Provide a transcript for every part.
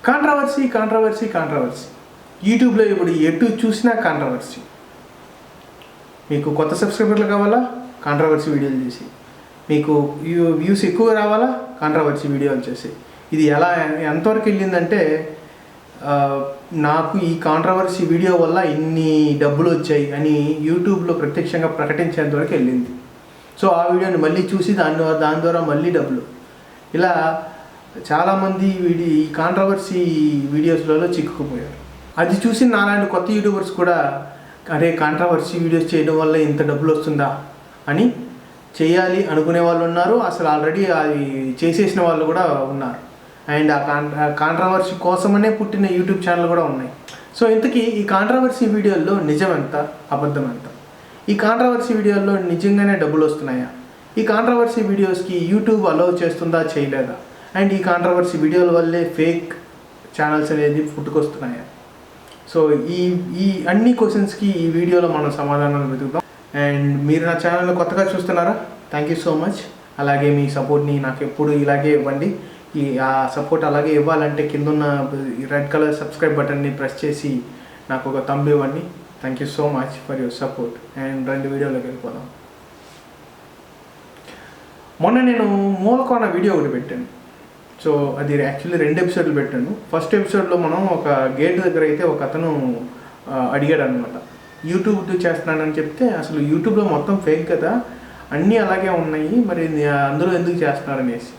Controversy controversy controversy యూట్యూబ్లో ఇప్పుడు ఎటు చూసినా కాంట్రవర్సీ. మీకు కొత్త సబ్స్క్రైబర్లు కావాలా, కాంట్రవర్సీ వీడియోలు చేసి. మీకు వ్యూస్ ఎక్కువ రావాలా, కాంట్రవర్సీ వీడియోలు చేసి. ఇది ఎంతవరకు వెళ్ళిందంటే, నాకు ఈ కాంట్రవర్సీ వీడియో వల్ల ఇన్ని డబ్బులు వచ్చాయి అని యూట్యూబ్లో ప్రత్యక్షంగా ప్రకటించేంత వరకు వెళ్ళింది. సో ఆ వీడియోని మళ్ళీ చూసి దాని ద్వారా మళ్ళీ డబ్బులు. ఇలా చాలామంది ఈ కాంట్రవర్సీ వీడియోస్లలో చిక్కుకుపోయారు. అది చూసి నాలాంటి కొత్త యూట్యూబర్స్ కూడా అరే కాంట్రవర్సీ వీడియోస్ చేయడం వల్ల ఇంత డబ్బులు వస్తుందా అని చేయాలి అనుకునే వాళ్ళు ఉన్నారు. అసలు ఆల్రెడీ అది చేసేసిన వాళ్ళు కూడా ఉన్నారు. అండ్ ఆ కాంట్రవర్సీ కోసమనే పుట్టిన యూట్యూబ్ ఛానల్ కూడా ఉన్నాయి. సో ఇంతకీ ఈ కాంట్రవర్సీ వీడియోల్లో నిజం ఎంత, అబద్ధం ఎంత? ఈ కాంట్రవర్సీ వీడియోల్లో నిజంగానే డబ్బులు వస్తున్నాయా? ఈ కాంట్రవర్సీ వీడియోస్కి యూట్యూబ్ అలౌ చేస్తుందా, చేయలేదా? అండ్ ఈ కాంట్రవర్సీ వీడియోల వల్లే ఫేక్ ఛానల్స్ అనేది పుట్టుకొస్తున్నాయా? సో ఈ అన్ని క్వశ్చన్స్కి ఈ వీడియోలో మనం సమాధానాలు వెతుకుతాం. అండ్ మీరు నా ఛానల్ని కొత్తగా చూస్తున్నారా? Thank you so much. అలాగే మీ సపోర్ట్ని నాకు ఎప్పుడు ఇలాగే ఇవ్వండి. ఆ సపోర్ట్ అలాగే ఇవ్వాలంటే కిందున్న రెడ్ కలర్ సబ్స్క్రైబ్ బటన్ని ప్రెస్ చేసి నాకు ఒక థంబ్ ఇవ్వండి. Thank you so much for your support. And 2 వీడియోలోకి వెళ్ళిపోదాం. మొన్న నేను మూలకోన వీడియో ఒకటి పెట్టాను. సో అది యాక్చువల్లీ 2 ఎపిసోడ్లు పెట్టాను. ఫస్ట్ ఎపిసోడ్లో మనం ఒక గేట్ దగ్గర అయితే ఒక అతను అడిగాడు అనమాట, యూట్యూబ్ చేస్తున్నానని చెప్తే అసలు యూట్యూబ్లో మొత్తం ఫేక్ కదా, అన్నీ అలాగే ఉన్నాయి, మరి అందులో ఎందుకు చేస్తున్నారనేసి.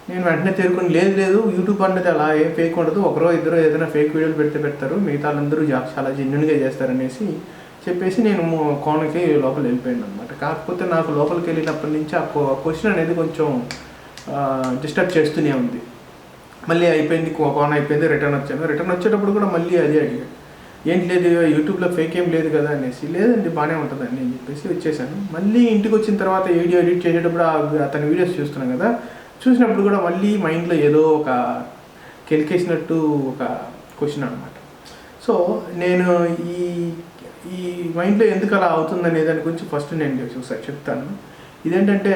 నేను వెంటనే తేరుకొని లేదు యూట్యూబ్ అనేది అలా ఏం ఫేక్ ఉండదు, ఒకరో ఇద్దరు ఏదైనా ఫేక్ వీడియోలు పెడతారు, మిగతా వాళ్ళందరూ చాలా జెన్యున్గా చేస్తారనేసి చెప్పేసి నేను కోనకి లోపల వెళ్ళిపోయాను అనమాట. కాకపోతే నాకు లోపలికి వెళ్ళినప్పటి నుంచి ఆ క్వశ్చన్ అనేది కొంచెం డిస్టర్బ్ చేస్తూనే ఉంది. మళ్ళీ అయిపోయింది, కోన అయిపోయింది, రిటర్న్ వచ్చాను. రిటర్న్ వచ్చేటప్పుడు కూడా మళ్ళీ అదే అడిగాడు, ఏంటి లేదు యూట్యూబ్లో ఫేక్ ఏం లేదు కదా అనేసి. లేదండి బాగానే ఉంటుందండి అని చెప్పేసి వచ్చేసాను. మళ్ళీ ఇంటికి వచ్చిన తర్వాత వీడియో ఎడిట్ చేసేటప్పుడు అతని వీడియోస్ చూస్తున్నాను కదా, చూసినప్పుడు కూడా మళ్ళీ మైండ్లో ఏదో ఒక కెలికేసినట్టు ఒక క్వశ్చన్ అనమాట. సో నేను ఈ మైండ్లో ఎందుకు అలా అవుతుందనే దాని గురించి ఫస్ట్ నేను ఒకసారి చెప్తాను. ఇదేంటంటే,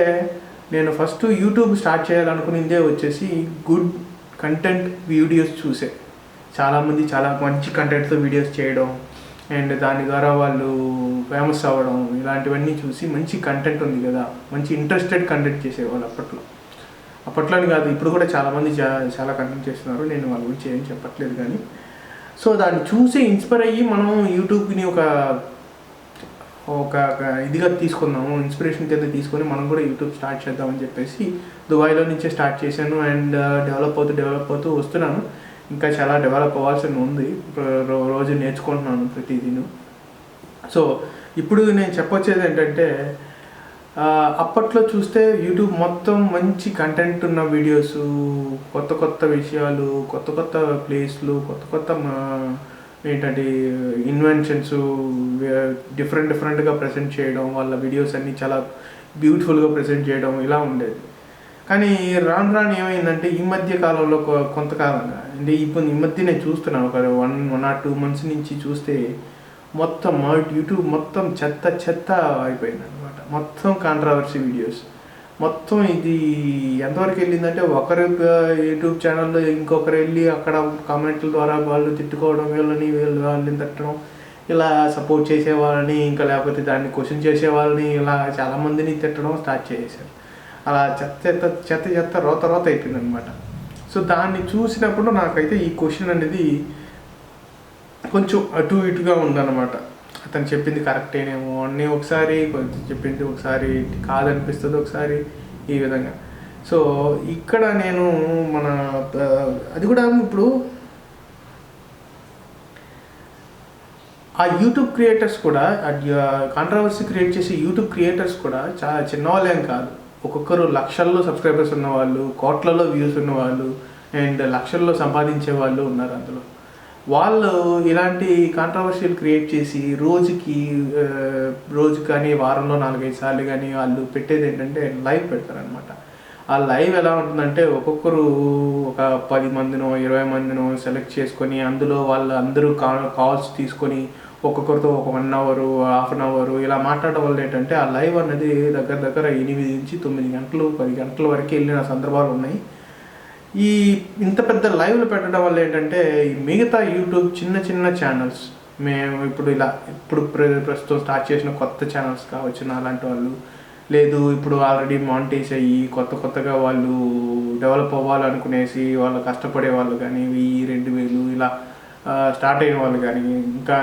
నేను ఫస్ట్ యూట్యూబ్ స్టార్ట్ చేయాలనుకునేదే వచ్చేసి గుడ్ కంటెంట్ వీడియోస్ చూసే. చాలామంది చాలా మంచి కంటెంట్తో వీడియోస్ చేయడం అండ్ దాని ద్వారా వాళ్ళు ఫేమస్ అవ్వడం, ఇలాంటివన్నీ చూసి మంచి కంటెంట్ ఉంది కదా, మంచి ఇంట్రెస్టెడ్ కంటెంట్ చేసేవాళ్ళు అప్పట్లోని కాదు, ఇప్పుడు కూడా చాలామంది చాలా కంటెంట్ చేస్తున్నారు. నేను వాళ్ళ గురించి ఏం చెప్పట్లేదు కానీ. సో దాన్ని చూసి ఇన్స్పైర్ అయ్యి మనం యూట్యూబ్ని ఒక ఇదిగా తీసుకుందాము, ఇన్స్పిరేషన్ కింద తీసుకొని మనం కూడా యూట్యూబ్ స్టార్ట్ చేద్దామని చెప్పేసి దుబాయ్లో నుంచే స్టార్ట్ చేశాను. అండ్ డెవలప్ అవుతూ వస్తున్నాను. ఇంకా చాలా డెవలప్ అవ్వాల్సి ఉంది. రోజు నేర్చుకుంటున్నాను ప్రతిదీను. సో ఇప్పుడు నేను చెప్పొచ్చేది ఏంటంటే, అప్పట్లో చూస్తే యూట్యూబ్ మొత్తం మంచి కంటెంట్ ఉన్న వీడియోస్, కొత్త విషయాలు, కొత్త ప్లేస్లు, కొత్త ఏంటంటే ఇన్వెన్షన్స్ డిఫరెంట్గా ప్రజెంట్ చేయడం, వాళ్ళ వీడియోస్ అన్నీ చాలా బ్యూటిఫుల్గా ప్రజెంట్ చేయడం, ఇలా ఉండేది. కానీ రాను ఏమైందంటే ఈ మధ్య కాలంలో కొంతకాలంగా అంటే ఇప్పుడు ఈ మధ్య నేను చూస్తున్నాను, ఒక 1 or 2 months నుంచి చూస్తే మొత్తం యూట్యూబ్ మొత్తం చెత్త అయిపోయింది అనమాట. మొత్తం కాంట్రవర్సీ వీడియోస్. మొత్తం ఇది ఎంతవరకు వెళ్ళిందంటే, ఒకరి యూట్యూబ్ ఛానల్లో ఇంకొకరు వెళ్ళి అక్కడ కామెంట్ల ద్వారా వాళ్ళు తిట్టుకోవడం, వాళ్ళని తిట్టడం, ఇలా సపోర్ట్ చేసేవాళ్ళని, ఇంకా లేకపోతే దాన్ని క్వశ్చన్ చేసేవాళ్ళని, ఇలా చాలామందిని తిట్టడం స్టార్ట్ చేసేసారు. అలా చెత్త రోత అయిపోయింది అనమాట. సో దాన్ని చూసినప్పుడు నాకైతే ఈ క్వశ్చన్ అనేది కొంచెం అటు ఇటుగా ఉందన్నమాట. అతను చెప్పింది కరెక్టేనేమో అన్నీ ఒకసారి, కొంచెం చెప్పింది ఒకసారి కాదనిపిస్తుంది, ఒకసారి ఈ విధంగా. సో ఇక్కడ నేను అది కూడా ఇప్పుడు ఆ యూట్యూబ్ క్రియేటర్స్ కూడా, కాంట్రవర్సీ క్రియేట్ చేసే యూట్యూబ్ క్రియేటర్స్ కూడా చాలా చిన్నవాళ్ళేం కాదు. ఒక్కొక్కరు లక్షల్లో సబ్స్క్రైబర్స్ ఉన్నవాళ్ళు, కోట్లలో వ్యూస్ ఉన్నవాళ్ళు అండ్ లక్షల్లో సంపాదించే వాళ్ళు ఉన్నారు. అందులో వాళ్ళు ఇలాంటి కాంట్రవర్షియల్ క్రియేట్ చేసి రోజు కానీ వారంలో 4-5 సార్లు కానీ వాళ్ళు పెట్టేది ఏంటంటే లైవ్ పెడతారనమాట. ఆ లైవ్ ఎలా ఉంటుందంటే, ఒక్కొక్కరు ఒక 10 మందినో 20 మందినో సెలెక్ట్ చేసుకొని అందులో వాళ్ళందరూ కాల్స్ తీసుకొని ఒక్కొక్కరితో ఒక 1 hour, హాఫ్ అన్ అవర్ ఇలా మాట్లాడడం వల్ల ఏంటంటే ఆ లైవ్ అనేది దగ్గర 8 నుంచి 9 గంటలు 10 గంటల వరకు వెళ్ళిన సందర్భాలు ఉన్నాయి. ఈ ఇంత పెద్ద లైవ్లు పెట్టడం వల్ల ఏంటంటే ఈ మిగతా యూట్యూబ్ చిన్న చిన్న ఛానల్స్, మేము ఇప్పుడు ప్రస్తుతం స్టార్ట్ చేసిన కొత్త ఛానల్స్ కావచ్చు అలాంటి వాళ్ళు, లేదు ఇప్పుడు ఆల్రెడీ మానిటైజ్ అయ్యి కొత్తగా వాళ్ళు డెవలప్ అవ్వాలనుకునేసి వాళ్ళు కష్టపడే వాళ్ళు కానీ 1000-2000 ఇలా స్టార్ట్ అయిన వాళ్ళు కానీ, ఇంకా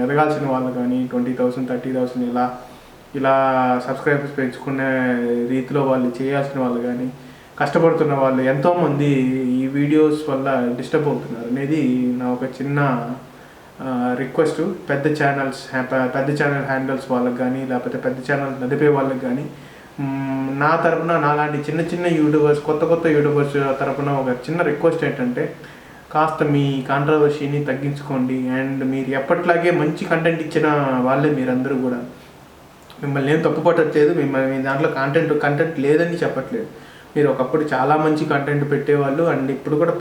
ఎదగాల్సిన వాళ్ళు కానీ 20,000 30,000 ఇలా సబ్స్క్రైబర్స్ పెంచుకునే రీతిలో వాళ్ళు చేయాల్సిన వాళ్ళు కానీ, కష్టపడుతున్న వాళ్ళు ఎంతోమంది ఈ వీడియోస్ వల్ల డిస్టర్బ్ అవుతున్నారు అనేది నా ఒక చిన్న రిక్వెస్ట్. పెద్ద ఛానల్ హ్యాండిల్స్ వాళ్ళకి కానీ, లేకపోతే పెద్ద ఛానల్ నడిపే వాళ్ళకి కానీ నా తరపున, నాలాంటి చిన్న యూట్యూబర్స్, కొత్త యూట్యూబర్స్ తరపున ఒక చిన్న రిక్వెస్ట్ ఏంటంటే, కాస్త మీ కాంట్రవర్సీని తగ్గించుకోండి. అండ్ మీరు ఎప్పట్లాగే మంచి కంటెంట్ ఇచ్చిన వాళ్ళే మీరందరూ కూడా. మిమ్మల్ని ఏం తప్పు పట్టట్లేదు, మీ దాంట్లో కంటెంట్ లేదని చెప్పట్లేదు. మీరు ఒకప్పుడు చాలా మంచి కంటెంట్ పెట్టేవాళ్ళు, అండ్ ఇప్పుడు కూడా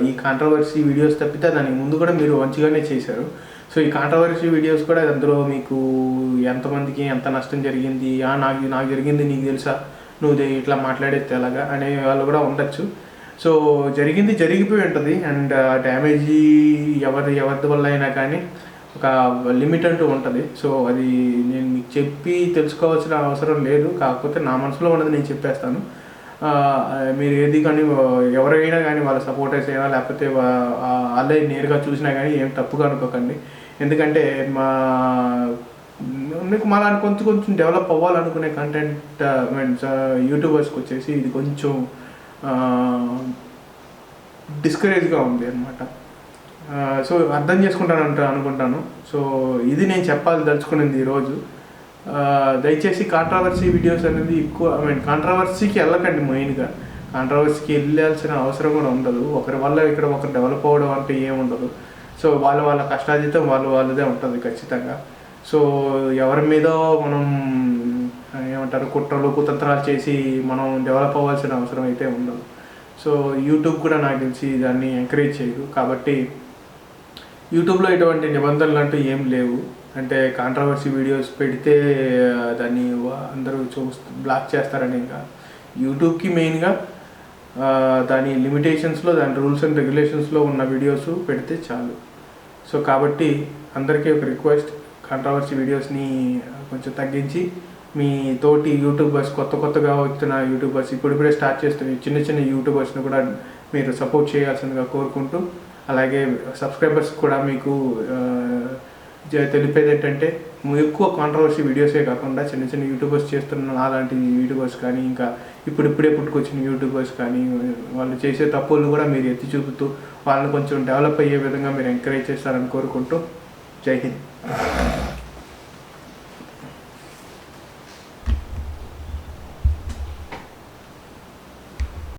ఈ కాంట్రవర్సీ వీడియోస్ తప్పితే దానికి ముందు కూడా మీరు మంచిగానే చేశారు. సో ఈ కాంట్రవర్సీ వీడియోస్ కూడా అందులో మీకు ఎంతమందికి ఎంత నష్టం జరిగింది, నాకు జరిగింది నీకు తెలుసా, నువ్వు ఇట్లా మాట్లాడేస్తే ఎలాగా అనే వాళ్ళు కూడా ఉండొచ్చు. సో జరిగిపోయి ఉంటుంది. అండ్ డ్యామేజీ ఎవరి వల్ల అయినా కానీ ఒక లిమిట్ అంటూ ఉంటుంది. సో అది నేను మీకు చెప్పి తెలుసుకోవాల్సిన అవసరం లేదు, కాకపోతే నా మనసులో ఉన్నది నేను చెప్పేస్తాను. మీరు ఏది కానీ ఎవరైనా కానీ వాళ్ళ సపోర్టర్స్ అయినా లేకపోతే వాళ్ళే నేరుగా చూసినా కానీ ఏం తప్పుగా అనుకోకండి. ఎందుకంటే మళ్ళీ కొంచెం డెవలప్ అవ్వాలనుకునే కంటెంట్ మీన్స్ యూట్యూబర్స్కి వచ్చేసి ఇది కొంచెం డిస్కరేజ్గా ఉంది అనమాట. సో అర్థం అనుకుంటాను. సో ఇది నేను దలుచుకునేది ఈరోజు. దయచేసి కాంట్రవర్సీ వీడియోస్ అనేది ఎక్కువ కాంట్రవర్సీకి వెళ్ళకండి. మెయిన్గా కాంట్రవర్సీకి వెళ్ళాల్సిన అవసరం కూడా ఉండదు. ఒకరి వల్ల ఇక్కడ ఒకరు డెవలప్ అవ్వడం అంటే ఏముండదు. సో వాళ్ళ కష్టాజీతం వాళ్ళదే ఉంటుంది ఖచ్చితంగా. సో ఎవరి మీద మనం ఏమంటారు కుట్రలు కుతంత్రాలు చేసి మనం డెవలప్ అవ్వాల్సిన అవసరం అయితే ఉండదు. సో యూట్యూబ్ కూడా నాకు తెలిసి దాన్ని ఎంకరేజ్ చేయదు. కాబట్టి యూట్యూబ్లో ఎటువంటి నిబంధనలు అంటూ ఏం లేవు. అంటే కాంట్రవర్సీ వీడియోస్ పెడితే దాన్ని అందరూ బ్లాక్ చేస్తారని ఇంకా యూట్యూబ్కి మెయిన్గా దాని లిమిటేషన్స్లో, దాని రూల్స్ అండ్ రెగ్యులేషన్స్లో ఉన్న వీడియోస్ పెడితే చాలు. సో కాబట్టి అందరికీ ఒక రిక్వెస్ట్, కాంట్రవర్సీ వీడియోస్ని కొంచెం తగ్గించి మీ తోటి యూట్యూబర్స్, కొత్తగా వచ్చిన యూట్యూబర్స్, ఇప్పుడిప్పుడే స్టార్ట్ చేస్తున్న చిన్న యూట్యూబర్స్ని కూడా మీరు సపోర్ట్ చేయాల్సిందిగా కోరుకుంటూ, అలాగే సబ్స్క్రైబర్స్ కూడా మీకు తెలిపేది ఏంటంటే, ఎక్కువ కాంట్రవర్సీ వీడియోసే కాకుండా చిన్న యూట్యూబర్స్ చేస్తున్న అలాంటి యూట్యూబర్స్ కానీ, ఇంకా ఇప్పుడిప్పుడే పుట్టుకొచ్చిన యూట్యూబర్స్ కానీ వాళ్ళు చేసే తప్పులను కూడా మీరు ఎత్తి చూపుతూ వాళ్ళని కొంచెం డెవలప్ అయ్యే విధంగా మీరు ఎంకరేజ్ చేస్తారని కోరుకుంటూ, జై హింద్.